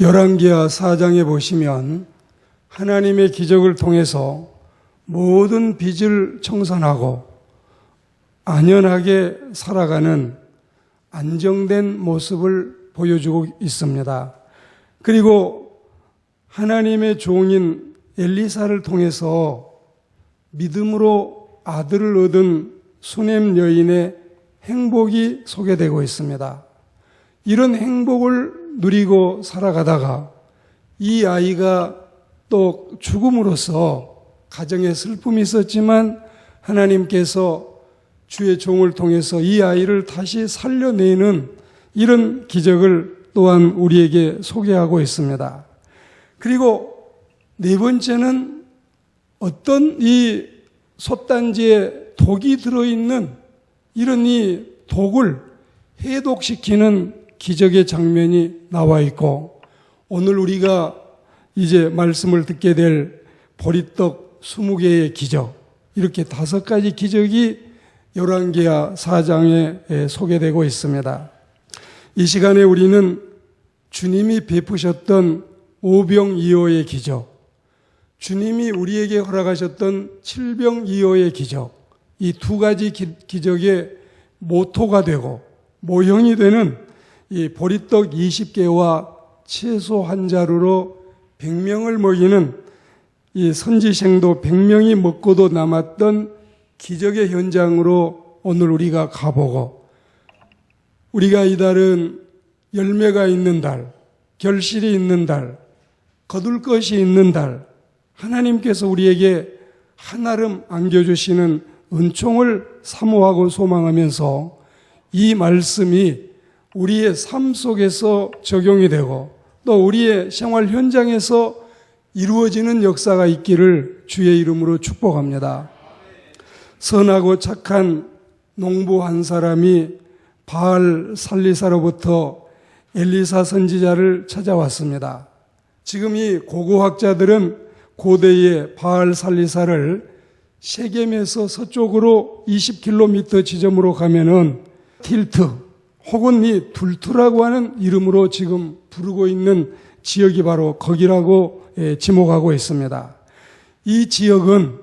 열왕기하 4장에 보시면 하나님의 기적을 통해서 모든 빚을 청산하고 안연하게 살아가는 안정된 모습을 보여주고 있습니다. 그리고 하나님의 종인 엘리사를 통해서 믿음으로 아들을 얻은 수넴 여인의 행복이 소개되고 있습니다. 이런 행복을 누리고 살아가다가 이 아이가 또 죽음으로써 가정에 슬픔이 있었지만 하나님께서 주의 종을 통해서 이 아이를 다시 살려내는 이런 기적을 또한 우리에게 소개하고 있습니다. 그리고 네 번째는 어떤 이 솥단지에 독이 들어있는 이런 이 독을 해독시키는 기적의 장면이 나와 있고, 오늘 우리가 이제 말씀을 듣게 될 보리떡 20개의 기적, 이렇게 5가지 기적이 열왕기하 4장에 소개되고 있습니다. 이 시간에 우리는 주님이 베푸셨던 오병이어의 기적, 주님이 우리에게 허락하셨던 칠병이어의 기적, 이 2가지 기적의 모토가 되고 모형이 되는 이 보리떡 20개와 채소 1자루로 100명을 먹이는 이 선지생도 100명이 먹고도 남았던 기적의 현장으로 오늘 우리가 가보고, 우리가 이달은 열매가 있는 달, 결실이 있는 달, 거둘 것이 있는 달, 하나님께서 우리에게 한아름 안겨주시는 은총을 사모하고 소망하면서 이 말씀이 우리의 삶 속에서 적용이 되고 또 우리의 생활 현장에서 이루어지는 역사가 있기를 주의 이름으로 축복합니다. 선하고 착한 농부 한 사람이 바알 살리사로부터 엘리사 선지자를 찾아왔습니다. 지금 이 고고학자들은 고대의 바알 살리사를 세겜에서 서쪽으로 20km 지점으로 가면은 틸트 혹은 이 둘투라고 하는 이름으로 지금 부르고 있는 지역이 바로 거기라고 지목하고 있습니다. 이 지역은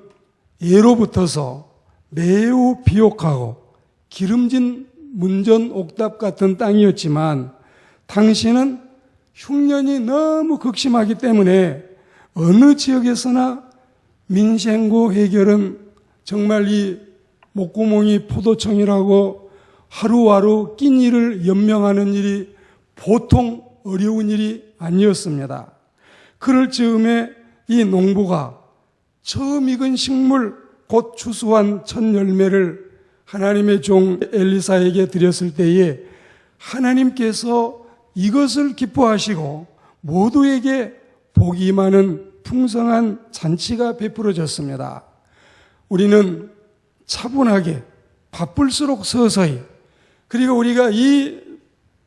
예로부터서 매우 비옥하고 기름진 문전 옥답 같은 땅이었지만 당시는 흉년이 너무 극심하기 때문에 어느 지역에서나 민생고 해결은 정말 이 목구멍이 포도청이라고 하루하루 끼니를 연명하는 일이 보통 어려운 일이 아니었습니다. 그럴 즈음에 이 농부가 처음 익은 식물 곧 추수한 첫 열매를 하나님의 종 엘리사에게 드렸을 때에 하나님께서 이것을 기뻐하시고 모두에게 복이 많은 풍성한 잔치가 베풀어졌습니다. 우리는 차분하게 바쁠수록 서서히, 그리고 우리가 이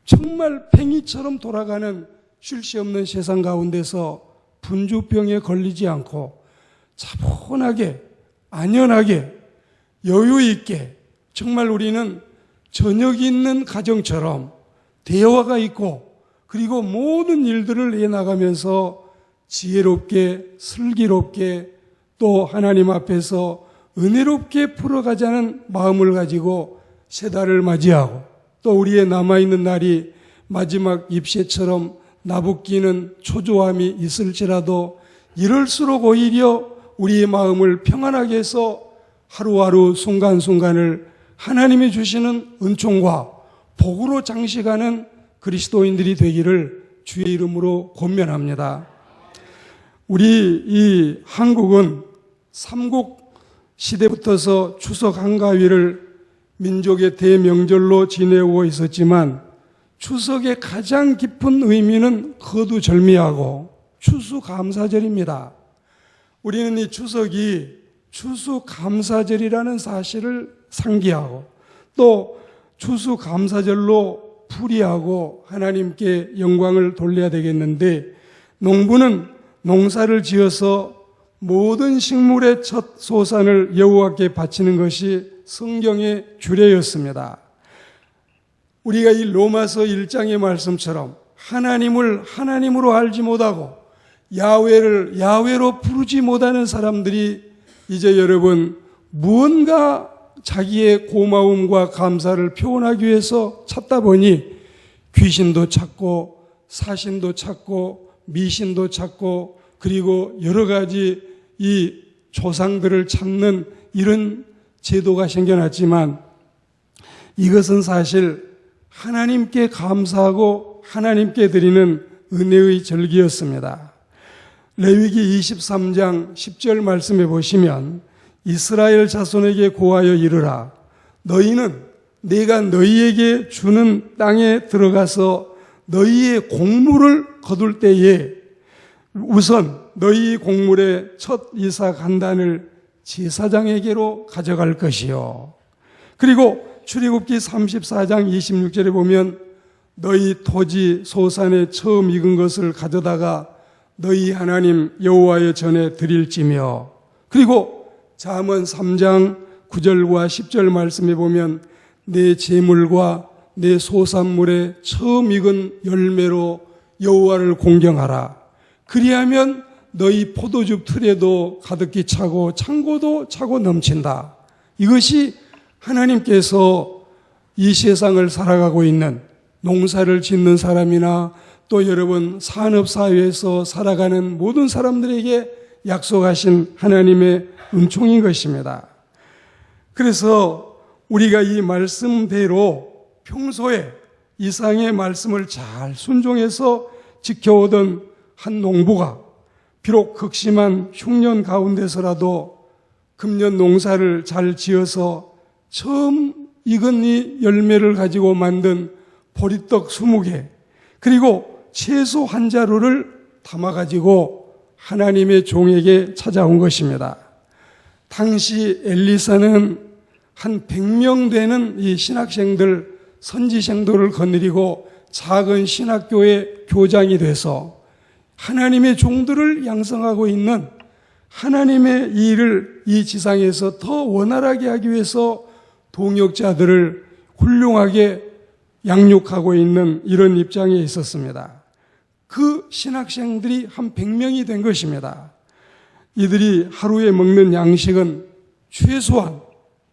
정말 팽이처럼 돌아가는 쉴 새 없는 세상 가운데서 분주병에 걸리지 않고 차분하게 안연하게 여유 있게, 정말 우리는 저녁 있는 가정처럼 대화가 있고 그리고 모든 일들을 해나가면서 지혜롭게 슬기롭게 또 하나님 앞에서 은혜롭게 풀어가자는 마음을 가지고 새 달을 맞이하고 또 우리의 남아있는 날이 마지막 잎새처럼 나부끼는 초조함이 있을지라도 이럴수록 오히려 우리의 마음을 평안하게 해서 하루하루 순간순간을 하나님이 주시는 은총과 복으로 장식하는 그리스도인들이 되기를 주의 이름으로 권면합니다. 우리 이 한국은 삼국 시대부터서 추석 한가위를 민족의 대명절로 지내오고 있었지만 추석의 가장 깊은 의미는 거두절미하고 추수감사절입니다. 우리는 이 추석이 추수감사절이라는 사실을 상기하고 또 추수감사절로 풀이하고 하나님께 영광을 돌려야 되겠는데, 농부는 농사를 지어서 모든 식물의 첫 소산을 여호와께 바치는 것이 성경의 규례였습니다. 우리가 이 로마서 1장의 말씀처럼 하나님을 하나님으로 알지 못하고 야훼를 야훼로 부르지 못하는 사람들이 이제 여러분 무언가 자기의 고마움과 감사를 표현하기 위해서 찾다 보니 귀신도 찾고 사신도 찾고 미신도 찾고 그리고 여러 가지 이 조상들을 찾는 이런 제도가 생겨났지만 이것은 사실 하나님께 감사하고 하나님께 드리는 은혜의 절기였습니다. 레위기 23장 10절 말씀에 보시면 이스라엘 자손에게 고하여 이르라 너희는 내가 너희에게 주는 땅에 들어가서 너희의 곡물을 거둘 때에 우선 너희 곡물의 첫 이사 간단을 제사장에게로 가져갈 것이요. 그리고 출애굽기 34장 26절에 보면 너희 토지 소산에 처음 익은 것을 가져다가 너희 하나님 여호와의 전에 드릴지며 그리고 잠언 3장 9절과 10절 말씀에 보면 내 재물과 내 소산물의 처음 익은 열매로 여호와를 공경하라. 그리하면 너희 포도즙 틀에도 가득히 차고 창고도 차고 넘친다. 이것이 하나님께서 이 세상을 살아가고 있는 농사를 짓는 사람이나 또 여러분 산업사회에서 살아가는 모든 사람들에게 약속하신 하나님의 은총인 것입니다. 그래서 우리가 이 말씀대로 평소에 이상의 말씀을 잘 순종해서 지켜오던 한 농부가 비록 극심한 흉년 가운데서라도 금년 농사를 잘 지어서 처음 익은 이 열매를 가지고 만든 보리떡 20개 그리고 채소 한 자루를 담아가지고 하나님의 종에게 찾아온 것입니다. 당시 엘리사는 한 100명 되는 이 신학생들, 선지생들을 거느리고 작은 신학교의 교장이 돼서 하나님의 종들을 양성하고 있는 하나님의 일을 이 지상에서 더 원활하게 하기 위해서 동역자들을 훌륭하게 양육하고 있는 이런 입장에 있었습니다. 그 신학생들이 한 100명이 된 것입니다. 이들이 하루에 먹는 양식은 최소한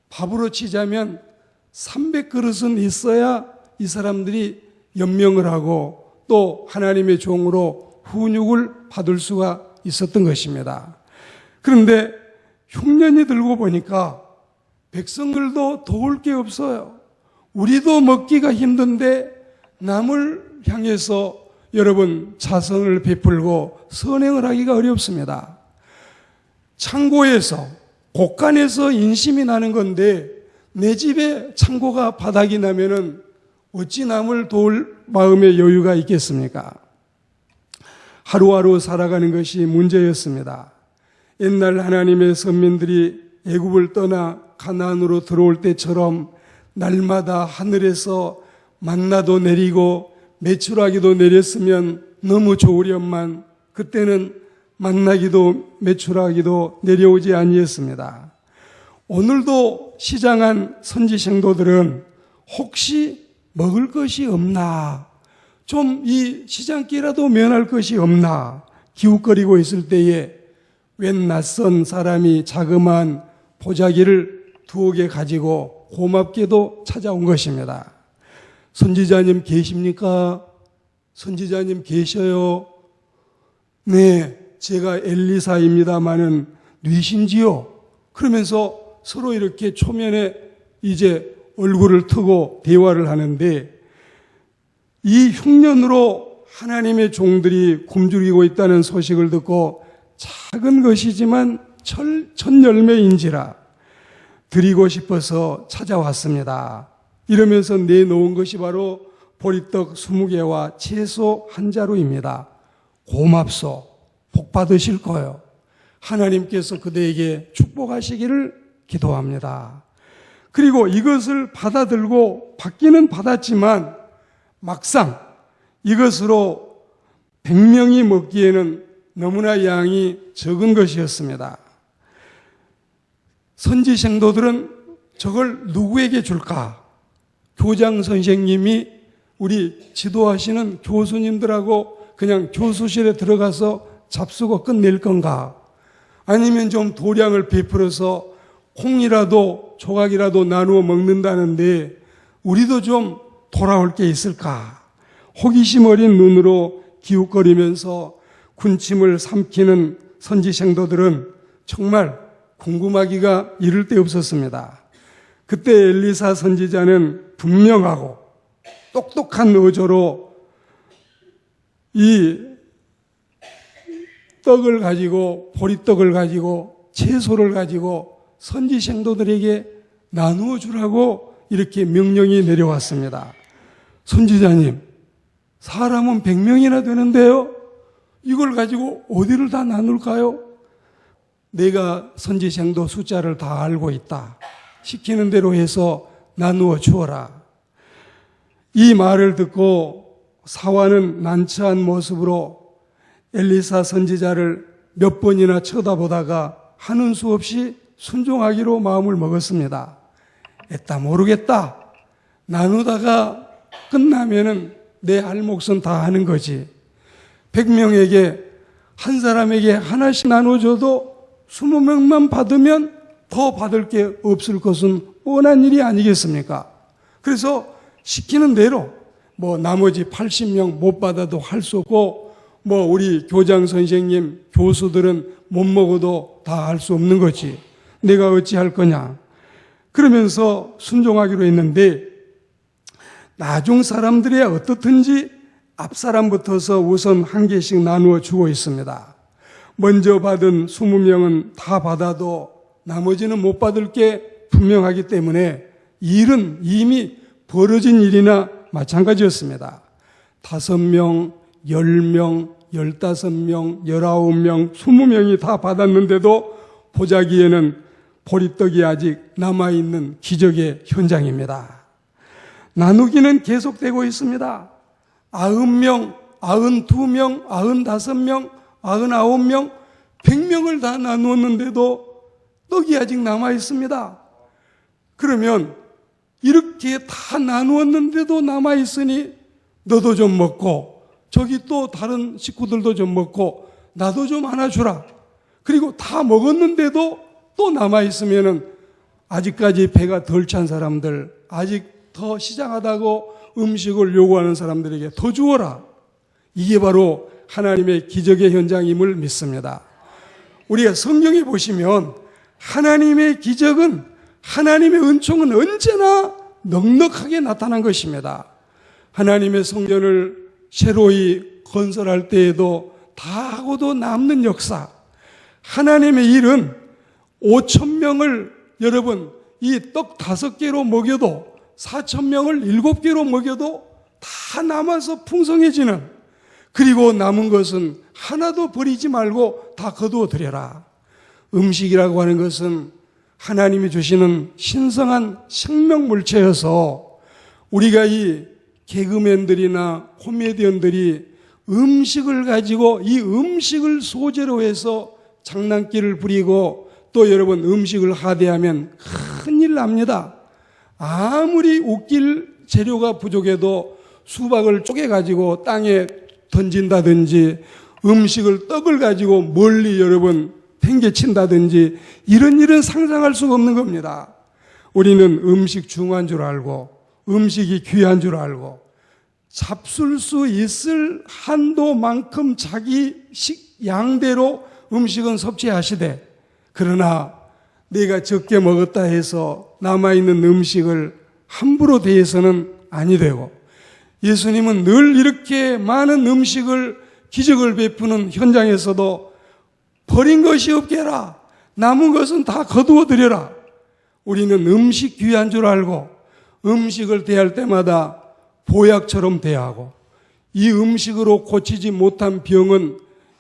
밥으로 치자면 300그릇은 있어야 이 사람들이 연명을 하고 또 하나님의 종으로 훈육을 받을 수가 있었던 것입니다. 그런데 흉년이 들고 보니까 백성들도 도울 게 없어요. 우리도 먹기가 힘든데 남을 향해서 여러분 자선을 베풀고 선행을 하기가 어렵습니다. 창고에서 곳간에서 인심이 나는 건데 내 집에 창고가 바닥이 나면은 어찌 남을 도울 마음의 여유가 있겠습니까? 하루하루 살아가는 것이 문제였습니다. 옛날 하나님의 선민들이 애굽을 떠나 가나안으로 들어올 때처럼 날마다 하늘에서 만나도 내리고 메추라기도 내렸으면 너무 좋으련만 그때는 만나기도 메추라기도 내려오지 아니했습니다. 오늘도 시장한 선지생도들은 혹시 먹을 것이 없나, 좀 이 시장기라도 면할 것이 없나 기웃거리고 있을 때에 웬 낯선 사람이 자그마한 보자기를 2개 가지고 고맙게도 찾아온 것입니다. 선지자님 계십니까? 선지자님 계셔요? 네, 제가 엘리사입니다마는 뉘신지요? 그러면서 서로 이렇게 초면에 이제 얼굴을 트고 대화를 하는데 이 흉년으로 하나님의 종들이 굶주리고 있다는 소식을 듣고 작은 것이지만 첫 열매인지라 드리고 싶어서 찾아왔습니다. 이러면서 내놓은 것이 바로 보리떡 20개와 채소 한 자루입니다. 고맙소. 복 받으실 거예요. 하나님께서 그대에게 축복하시기를 기도합니다. 그리고 이것을 받아들고 받기는 받았지만 막상 이것으로 100명이 먹기에는 너무나 양이 적은 것이었습니다. 선지생도들은 저걸 누구에게 줄까? 교장 선생님이 우리 지도하시는 교수님들하고 그냥 교수실에 들어가서 잡수고 끝낼 건가? 아니면 좀 도량을 베풀어서 콩이라도 조각이라도 나누어 먹는다는데 우리도 좀 돌아올 게 있을까? 호기심 어린 눈으로 기웃거리면서 군침을 삼키는 선지생도들은 정말 궁금하기가 이를 데 없었습니다. 그때 엘리사 선지자는 분명하고 똑똑한 어조로 이 떡을 가지고, 보리떡을 가지고, 채소를 가지고 선지생도들에게 나누어 주라고 이렇게 명령이 내려왔습니다. 선지자님, 사람은 100명이나 되는데요. 이걸 가지고 어디를 다 나눌까요? 내가 선지생도 숫자를 다 알고 있다. 시키는 대로 해서 나누어 주어라. 이 말을 듣고 사환은 난처한 모습으로 엘리사 선지자를 몇 번이나 쳐다보다가 하는 수 없이 순종하기로 마음을 먹었습니다. 에따 모르겠다. 나누다가 끝나면은 내 할 몫은 다 하는 거지. 100명에게 한 사람에게 하나씩 나눠줘도 20명만 받으면 더 받을 게 없을 것은 뻔한 일이 아니겠습니까? 그래서 시키는 대로 나머지 80명 못 받아도 할 수 없고 우리 교장 선생님, 교수들은 못 먹어도 다 할 수 없는 거지. 내가 어찌 할 거냐. 그러면서 순종하기로 했는데 나중 사람들이 어떻든지 앞 사람부터서 우선 한 개씩 나누어 주고 있습니다. 먼저 받은 20명은 다 받아도 나머지는 못 받을 게 분명하기 때문에 일은 이미 벌어진 일이나 마찬가지였습니다. 5명, 10명, 15명, 19명, 20명이 다 받았는데도 보자기에는 보리떡이 아직 남아있는 기적의 현장입니다. 나누기는 계속되고 있습니다. 90명, 92명, 95명, 99명, 100명을 다 나누었는데도 떡이 아직 남아있습니다. 그러면 이렇게 다 나누었는데도 남아있으니 너도 좀 먹고 저기 또 다른 식구들도 좀 먹고 나도 좀 하나 주라. 그리고 다 먹었는데도 또 남아있으면은 아직까지 배가 덜 찬 사람들, 아직 더 시장하다고 음식을 요구하는 사람들에게 더 주어라. 이게 바로 하나님의 기적의 현장임을 믿습니다. 우리가 성경에 보시면 하나님의 기적은, 하나님의 은총은 언제나 넉넉하게 나타난 것입니다. 하나님의 성전을 새로이 건설할 때에도 다 하고도 남는 역사. 하나님의 일은 5,000명을 여러분 이 떡 5개로 먹여도 4,000명을 7개로 먹여도 다 남아서 풍성해지는, 그리고 남은 것은 하나도 버리지 말고 다 거두어 드려라. 음식이라고 하는 것은 하나님이 주시는 신성한 생명물체여서 우리가 이 개그맨들이나 코미디언들이 음식을 가지고 이 음식을 소재로 해서 장난기를 부리고 또 여러분 음식을 하대하면 큰일 납니다. 아무리 웃길 재료가 부족해도 수박을 쪼개가지고 땅에 던진다든지 음식을 떡을 가지고 멀리 여러분 팽개친다든지 이런 일은 상상할 수가 없는 겁니다. 우리는 음식 중요한 줄 알고 음식이 귀한 줄 알고 잡술 수 있을 한도만큼 자기 양대로 음식은 섭취하시되, 그러나 내가 적게 먹었다 해서 남아있는 음식을 함부로 대해서는 아니 되고, 예수님은 늘 이렇게 많은 음식을 기적을 베푸는 현장에서도 버린 것이 없게라, 남은 것은 다 거두어 드려라. 우리는 음식 귀한 줄 알고 음식을 대할 때마다 보약처럼 대하고, 이 음식으로 고치지 못한 병은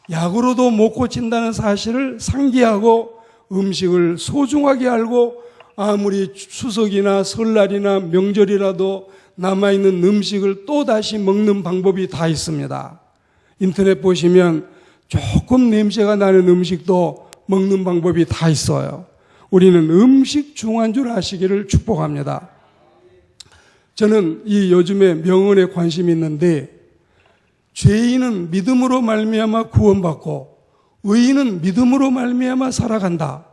약으로도 못 고친다는 사실을 상기하고 음식을 소중하게 알고, 아무리 추석이나 설날이나 명절이라도 남아있는 음식을 또 다시 먹는 방법이 다 있습니다. 인터넷 보시면 조금 냄새가 나는 음식도 먹는 방법이 다 있어요. 우리는 음식 중요한 줄 아시기를 축복합니다. 저는 이 요즘에 명언에 관심이 있는데, 죄인은 믿음으로 말미암아 구원받고 의인은 믿음으로 말미암아 살아간다.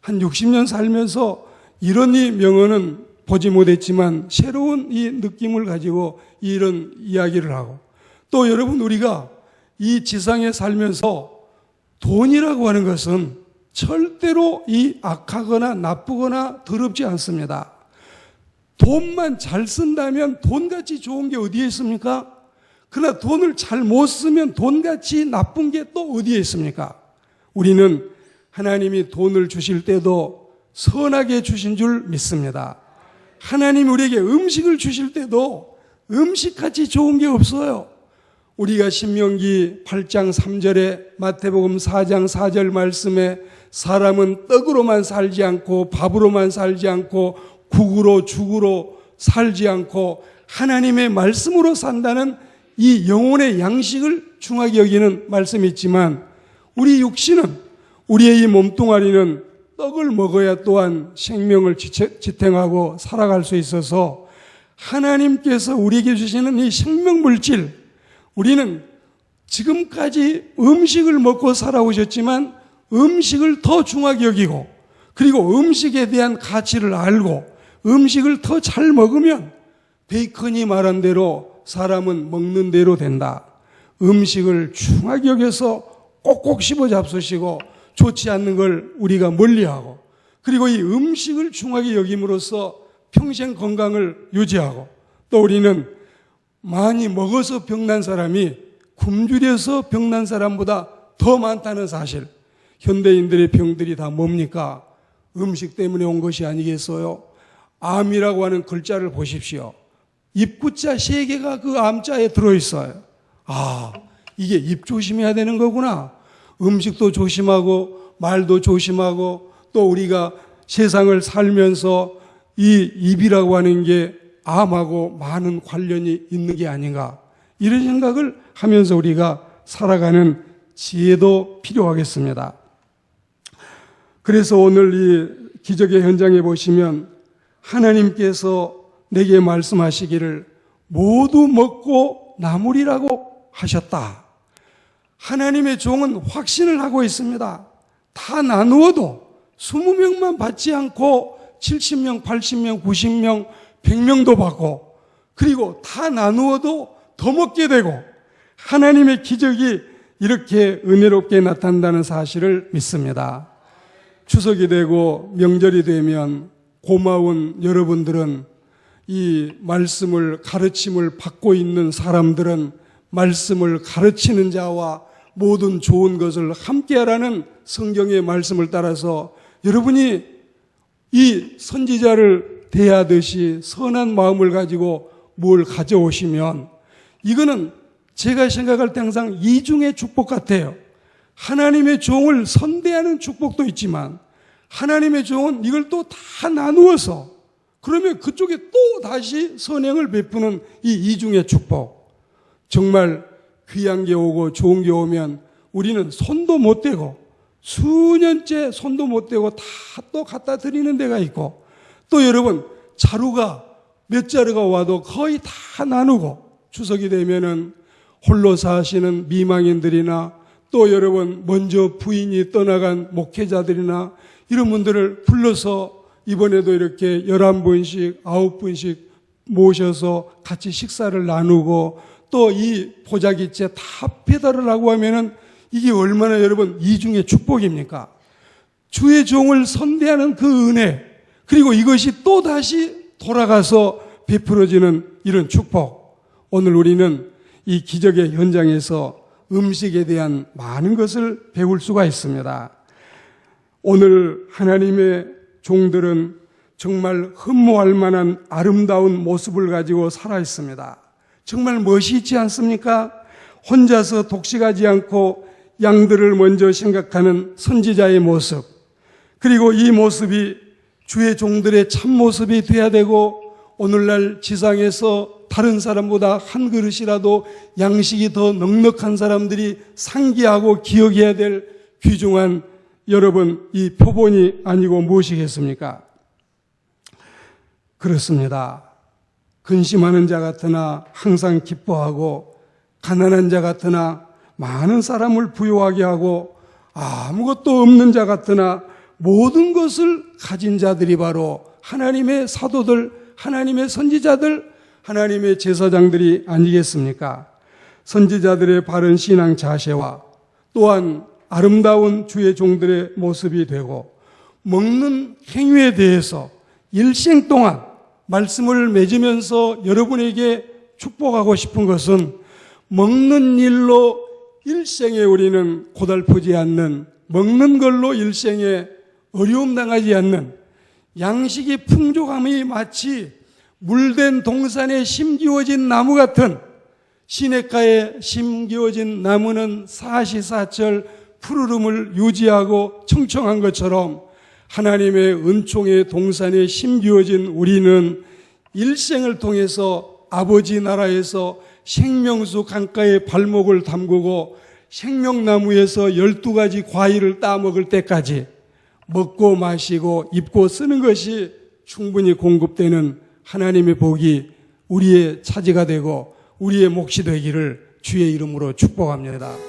한 60년 살면서 이런 이 명언은 보지 못했지만 새로운 이 느낌을 가지고 이런 이야기를 하고, 또 여러분, 우리가 이 지상에 살면서 돈이라고 하는 것은 절대로 이 악하거나 나쁘거나 더럽지 않습니다. 돈만 잘 쓴다면 돈같이 좋은 게 어디에 있습니까? 그러나 돈을 잘 못 쓰면 돈같이 나쁜 게 또 어디에 있습니까? 우리는 하나님이 돈을 주실 때도 선하게 주신 줄 믿습니다. 하나님이 우리에게 음식을 주실 때도 음식같이 좋은 게 없어요. 우리가 신명기 8장 3절에 마태복음 4장 4절 말씀에 사람은 떡으로만 살지 않고 밥으로만 살지 않고 국으로 죽으로 살지 않고 하나님의 말씀으로 산다는 이 영혼의 양식을 중하게 여기는 말씀이 있지만, 우리 육신은, 우리의 이 몸뚱아리는 떡을 먹어야 또한 생명을 지탱하고 살아갈 수 있어서 하나님께서 우리에게 주시는 이 생명물질, 우리는 지금까지 음식을 먹고 살아오셨지만 음식을 더 중하게 여기고, 그리고 음식에 대한 가치를 알고 음식을 더 잘 먹으면 베이컨이 말한 대로 사람은 먹는 대로 된다. 음식을 중하게 여겨서 꼭꼭 씹어 잡수시고 좋지 않는 걸 우리가 멀리하고, 그리고 이 음식을 중하게 여김으로써 평생 건강을 유지하고, 또 우리는 많이 먹어서 병난 사람이 굶주려서 병난 사람보다 더 많다는 사실, 현대인들의 병들이 다 뭡니까? 음식 때문에 온 것이 아니겠어요? 암이라고 하는 글자를 보십시오. 입구자 3개가 그 암자에 들어있어요. 아, 이게 입 조심해야 되는 거구나. 음식도 조심하고 말도 조심하고, 또 우리가 세상을 살면서 이 입이라고 하는 게 암하고 많은 관련이 있는 게 아닌가, 이런 생각을 하면서 우리가 살아가는 지혜도 필요하겠습니다. 그래서 오늘 이 기적의 현장에 보시면 하나님께서 내게 말씀하시기를 모두 먹고 나누리라고 하셨다. 하나님의 종은 확신을 하고 있습니다. 다 나누어도 20명만 받지 않고 70명, 80명, 90명, 100명도 받고, 그리고 다 나누어도 더 먹게 되고 하나님의 기적이 이렇게 은혜롭게 나타난다는 사실을 믿습니다. 추석이 되고 명절이 되면 고마운 여러분들은, 이 말씀을 가르침을 받고 있는 사람들은 말씀을 가르치는 자와 모든 좋은 것을 함께하라는 성경의 말씀을 따라서 여러분이 이 선지자를 대하듯이 선한 마음을 가지고 뭘 가져오시면, 이거는 제가 생각할 때 항상 이중의 축복 같아요. 하나님의 종을 선대하는 축복도 있지만 하나님의 종은 이걸 또 다 나누어서, 그러면 그쪽에 또 다시 선행을 베푸는 이 이중의 축복. 정말 귀한 게 오고 좋은 게 오면 우리는 손도 못 대고, 수년째 손도 못 대고 다 또 갖다 드리는 데가 있고, 또 여러분 자루가 몇 자루가 와도 거의 다 나누고, 추석이 되면은 홀로 사시는 미망인들이나 또 여러분 먼저 부인이 떠나간 목회자들이나 이런 분들을 불러서 이번에도 이렇게 11분씩 9분씩 모셔서 같이 식사를 나누고, 또 이 보자기째 다 배달을 하고 하면은 이게 얼마나 여러분 이중의 축복입니까? 주의 종을 선대하는 그 은혜, 그리고 이것이 또 다시 돌아가서 베풀어지는 이런 축복. 오늘 우리는 이 기적의 현장에서 음식에 대한 많은 것을 배울 수가 있습니다. 오늘 하나님의 종들은 정말 흠모할 만한 아름다운 모습을 가지고 살아 있습니다. 정말 멋이 있지 않습니까? 혼자서 독식하지 않고 양들을 먼저 생각하는 선지자의 모습, 그리고 이 모습이 주의 종들의 참모습이 돼야 되고, 오늘날 지상에서 다른 사람보다 한 그릇이라도 양식이 더 넉넉한 사람들이 상기하고 기억해야 될 귀중한 여러분 이 표본이 아니고 무엇이겠습니까? 그렇습니다. 근심하는 자 같으나 항상 기뻐하고 가난한 자 같으나 많은 사람을 부유하게 하고 아무것도 없는 자 같으나 모든 것을 가진 자들이 바로 하나님의 사도들, 하나님의 선지자들, 하나님의 제사장들이 아니겠습니까? 선지자들의 바른 신앙 자세와 또한 아름다운 주의 종들의 모습이 되고 먹는 행위에 대해서 일생 동안 말씀을 맺으면서 여러분에게 축복하고 싶은 것은 먹는 일로 일생에 우리는 고달프지 않는, 먹는 걸로 일생에 어려움 당하지 않는, 양식이 풍족함이 마치 물된 동산에 심기워진 나무 같은, 시냇가에 심기워진 나무는 사시사철 푸르름을 유지하고 청청한 것처럼 하나님의 은총의 동산에 심기워진 우리는 일생을 통해서 아버지 나라에서 생명수 강가에 발목을 담그고 생명나무에서 12가지 과일을 따먹을 때까지 먹고 마시고 입고 쓰는 것이 충분히 공급되는 하나님의 복이 우리의 차지가 되고 우리의 몫이 되기를 주의 이름으로 축복합니다.